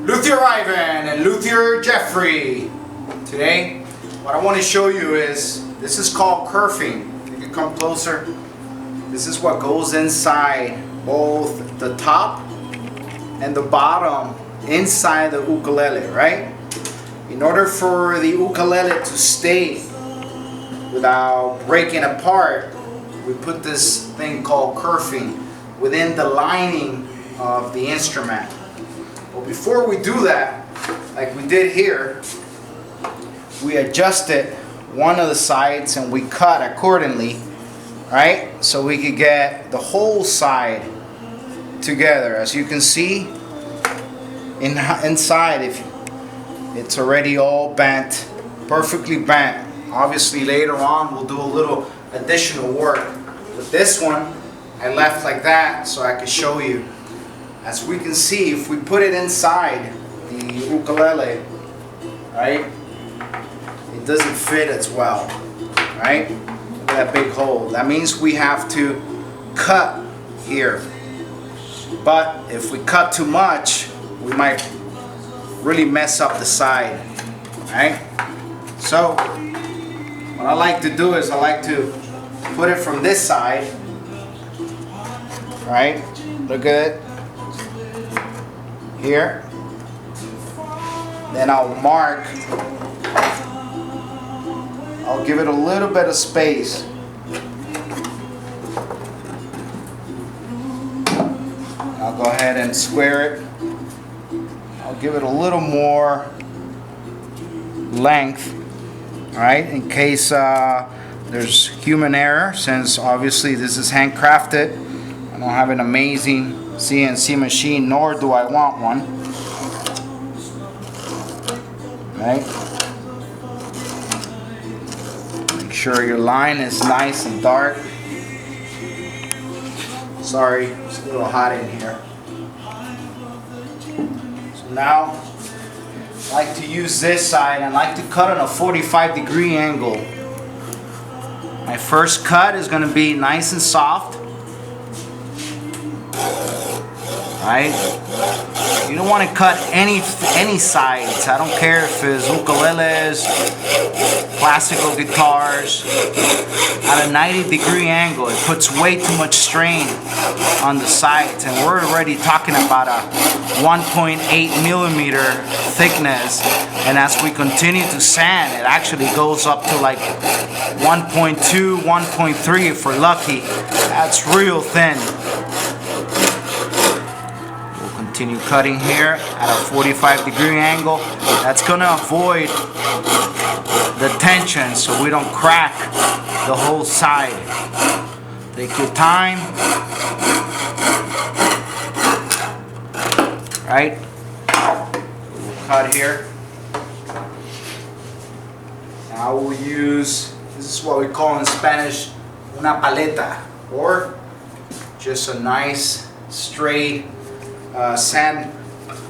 Luthier Ivan and Luthier Jeffrey. Today, what I want to show you is, this is called kerfing. You can come closer. This is what goes inside both the top and the bottom inside the ukulele, right? In order for the ukulele to stay without breaking apart, we put this thing called kerfing within the lining of the instrument. But before we do that, like we did here, we adjusted one of the sides and we cut accordingly, right? So we could get the whole side together. As you can see, inside, if it's already all bent, perfectly bent. Obviously later on we'll do a little additional work. With this one, I left like that so I could show you. As we can see, if we put it inside the ukulele, right, it doesn't fit as well, right? Look at that big hole. That means we have to cut here. But if we cut too much, we might really mess up the side, right? So what I like to do is I like to put it from this side, right? Look at it here. Then I'll mark. I'll give it a little bit of space. I'll go ahead and square it. I'll give it a little more length, all right, in case there's human error, since obviously this is handcrafted. I don't have an amazing CNC machine, nor do I want one, right? Make sure your line is nice and dark. Sorry, it's a little hot in here. So now, I like to use this side. I like to cut on a 45-degree angle. My first cut is going to be nice and soft. Right? You don't want to cut any sides. I don't care if it's ukuleles, classical guitars. At a 90-degree angle, it puts way too much strain on the sides, and we're already talking about a 1.8 millimeter thickness, and as we continue to sand, it actually goes up to like 1.2, 1.3 if we're lucky. That's real thin. Continue cutting here at a 45-degree angle. That's going to avoid the tension so we don't crack the whole side. Take your time. Right? We'll cut here. Now we'll use, this is what we call in Spanish, una paleta, or just a nice straight sand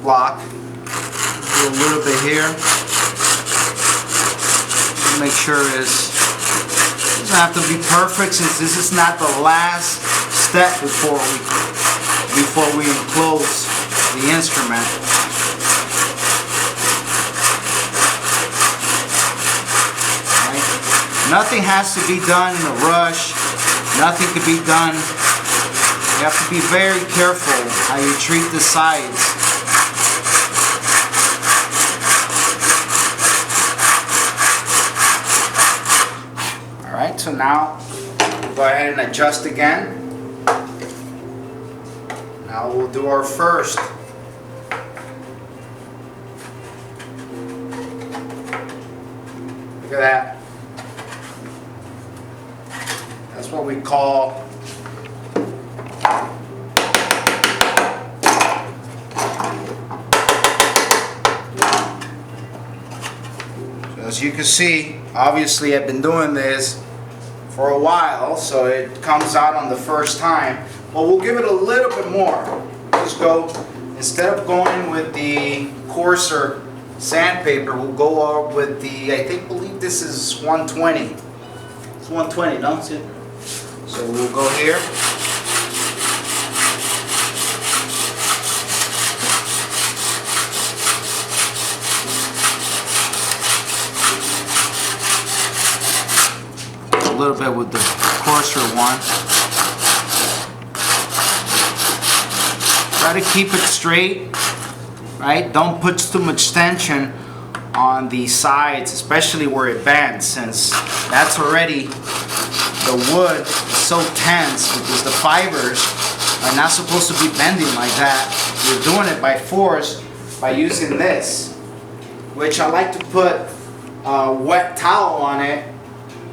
block. Do a little bit here. Make sure it doesn't have to be perfect, since this is not the last step before we enclose the instrument. Right? Nothing has to be done in a rush. Nothing can be done. You have to be very careful how you treat the sides. Alright, so now we'll go ahead and adjust again. Now we'll do our first. Look at that. That's what we call as you can see, obviously I've been doing this for a while, so it comes out on the first time. But we'll give it a little bit more. Just go, instead of going with the coarser sandpaper, we'll go up with the, I believe this is 120. It's 120, don't you? So we'll go here. a little bit with the coarser one. Try to keep it straight, right? Don't put too much tension on the sides, especially where it bends, since that's already, the wood is so tense because the fibers are not supposed to be bending like that. You're doing it by force by using this, which I like to put a wet towel on it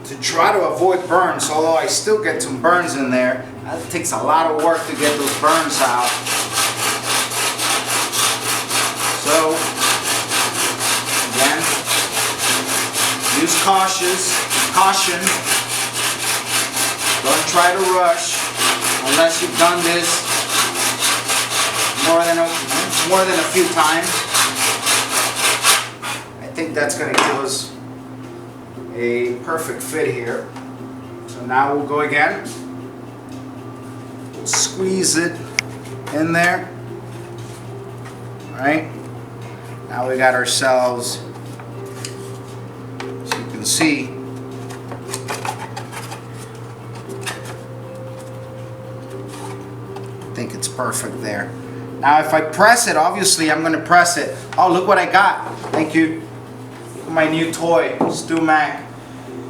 to try to avoid burns, although I still get some burns in there. It takes a lot of work to get those burns out. So, again, use caution. Don't try to rush unless you've done this more than a few times. I think that's going to give us a perfect fit here. So now we'll go again. We'll squeeze it in there. All right. Now we got ourselves, as you can see, I think it's perfect there. Now if I press it, obviously I'm going to press it. Oh, look what I got. Thank you. Look at my new toy, StewMac.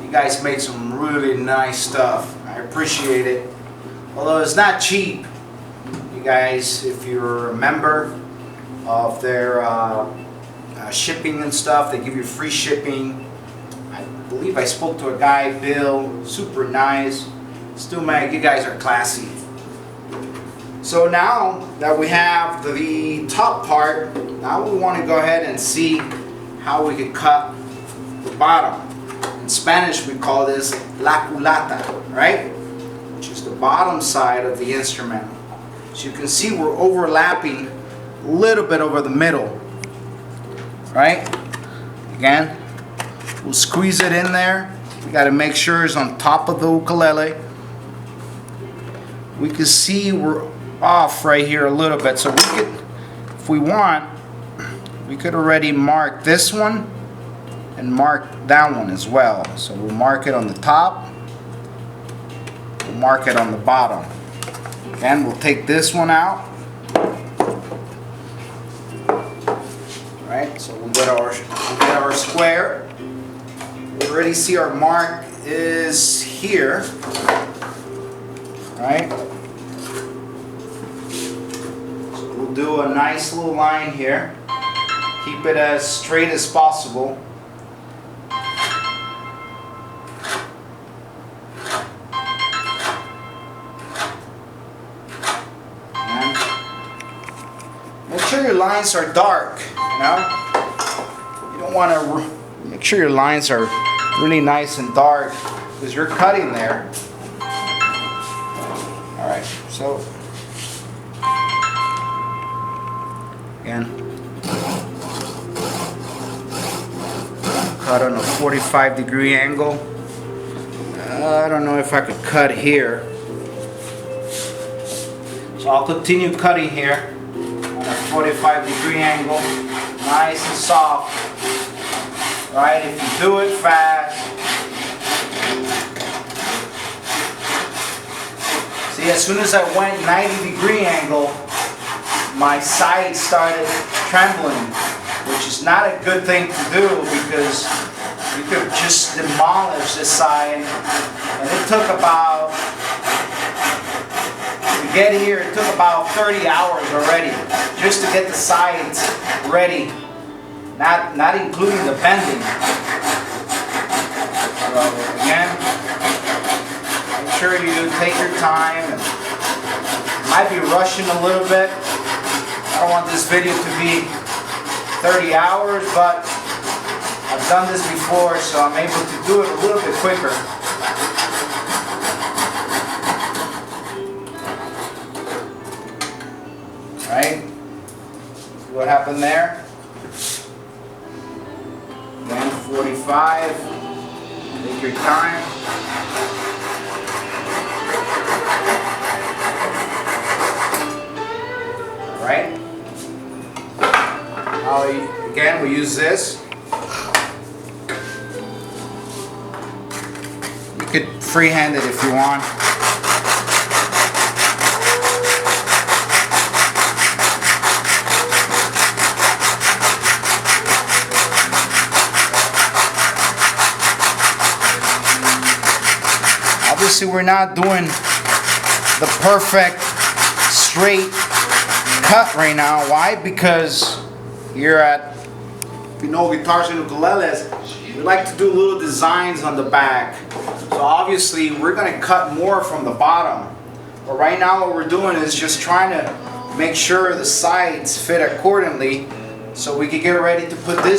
You guys made some really nice stuff. I appreciate it. Although it's not cheap. You guys, if you're a member of their shipping and stuff, they give you free shipping. I believe I spoke to a guy, Bill, super nice. StewMac, you guys are classy. So now that we have the top part, now we want to go ahead and see how we can cut the bottom. In Spanish we call this la culata, right? Which is the bottom side of the instrument. So you can see we're overlapping a little bit over the middle, right? Again, we'll squeeze it in there. We got to make sure it's on top of the ukulele. We can see we're off right here a little bit, so we could, if we want, we could already mark this one and mark that one as well. So we'll mark it on the top, we'll mark it on the bottom. Again, we'll take this one out. Right, so we'll get our square. We already see our mark is here. Right. So we'll do a nice little line here. Keep it as straight as possible. And make sure your lines are dark. You know, you don't want to make sure your lines are really nice and dark because you're cutting there. All right, so again, cut on a 45-degree angle. I don't know if I could cut here, so I'll continue cutting here on a 45-degree angle. Nice and soft, right? If you do it fast. See, as soon as I went 90-degree angle, my side started trembling, which is not a good thing to do because you could just demolish this side. And it took about, to get here, it took about 30 hours already just to get the sides ready. Not including the bending. So again, make sure you take your time. And might be rushing a little bit. I don't want this video to be 30 hours, but I've done this before, so I'm able to do it a little bit quicker. Right? See what happened there? Then 45. Take your time. All right. Now again, we use this. You could free-handed if you want. Obviously, we're not doing the perfect straight cut right now. Why? Because you're at Guitars and Ukuleles. We like to do little designs on the back. So obviously, we're going to cut more from the bottom. But right now, what we're doing is just trying to make sure the sides fit accordingly so we can get ready to put this